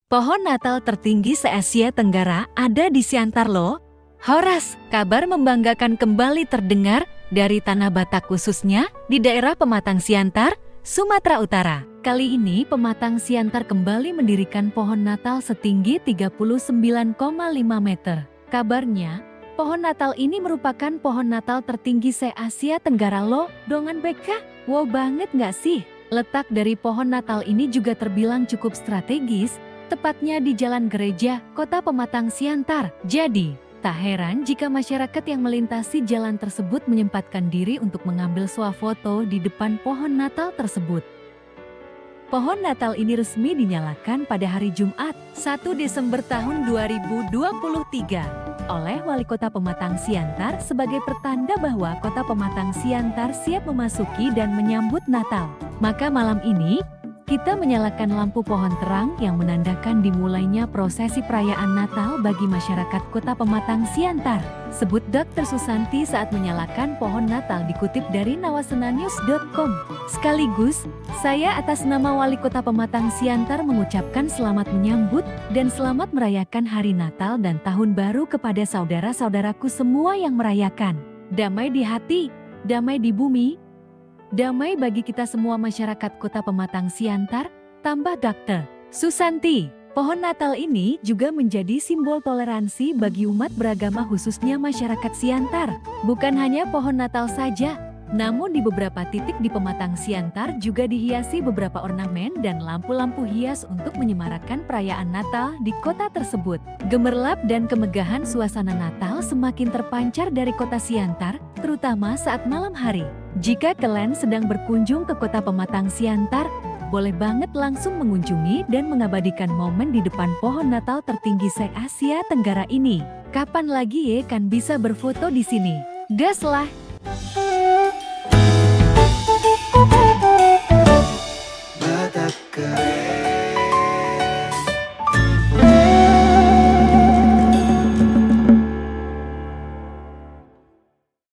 Pohon Natal tertinggi se-Asia Tenggara ada di Siantar loh. Horas, kabar membanggakan kembali terdengar dari Tanah Batak khususnya di daerah Pematang Siantar, Sumatera Utara. Kali ini Pematang Siantar kembali mendirikan pohon Natal setinggi 39,5 meter. Kabarnya, pohon Natal ini merupakan pohon Natal tertinggi se-Asia Tenggara loh, dongan beka. Wow banget nggak sih? Letak dari pohon Natal ini juga terbilang cukup strategis, tepatnya di Jalan Gereja, Kota Pematang Siantar. Jadi, tak heran jika masyarakat yang melintasi jalan tersebut menyempatkan diri untuk mengambil swafoto di depan pohon Natal tersebut. Pohon Natal ini resmi dinyalakan pada hari Jumat, 1 Desember tahun 2023, oleh Wali Kota Pematang Siantar sebagai pertanda bahwa Kota Pematang Siantar siap memasuki dan menyambut Natal. Maka malam ini, kita menyalakan lampu pohon terang yang menandakan dimulainya prosesi perayaan Natal bagi masyarakat Kota Pematang Siantar. Sebut Dr. Susanti saat menyalakan pohon Natal dikutip dari nawasenanews.com. Sekaligus, saya atas nama Wali Kota Pematang Siantar mengucapkan selamat menyambut dan selamat merayakan Hari Natal dan Tahun Baru kepada saudara-saudaraku semua yang merayakan. Damai di hati, damai di bumi, damai bagi kita semua masyarakat Kota Pematang Siantar, tambah Dr. Susanti. Pohon Natal ini juga menjadi simbol toleransi bagi umat beragama khususnya masyarakat Siantar. Bukan hanya pohon Natal saja, namun di beberapa titik di Pematang Siantar juga dihiasi beberapa ornamen dan lampu-lampu hias untuk menyemarakan perayaan Natal di kota tersebut. Gemerlap dan kemegahan suasana Natal semakin terpancar dari kota Siantar, terutama saat malam hari. Jika kalian sedang berkunjung ke Kota Pematang Siantar, boleh banget langsung mengunjungi dan mengabadikan momen di depan pohon Natal tertinggi se-Asia Tenggara ini. Kapan lagi ya kan bisa berfoto di sini? Gas lah!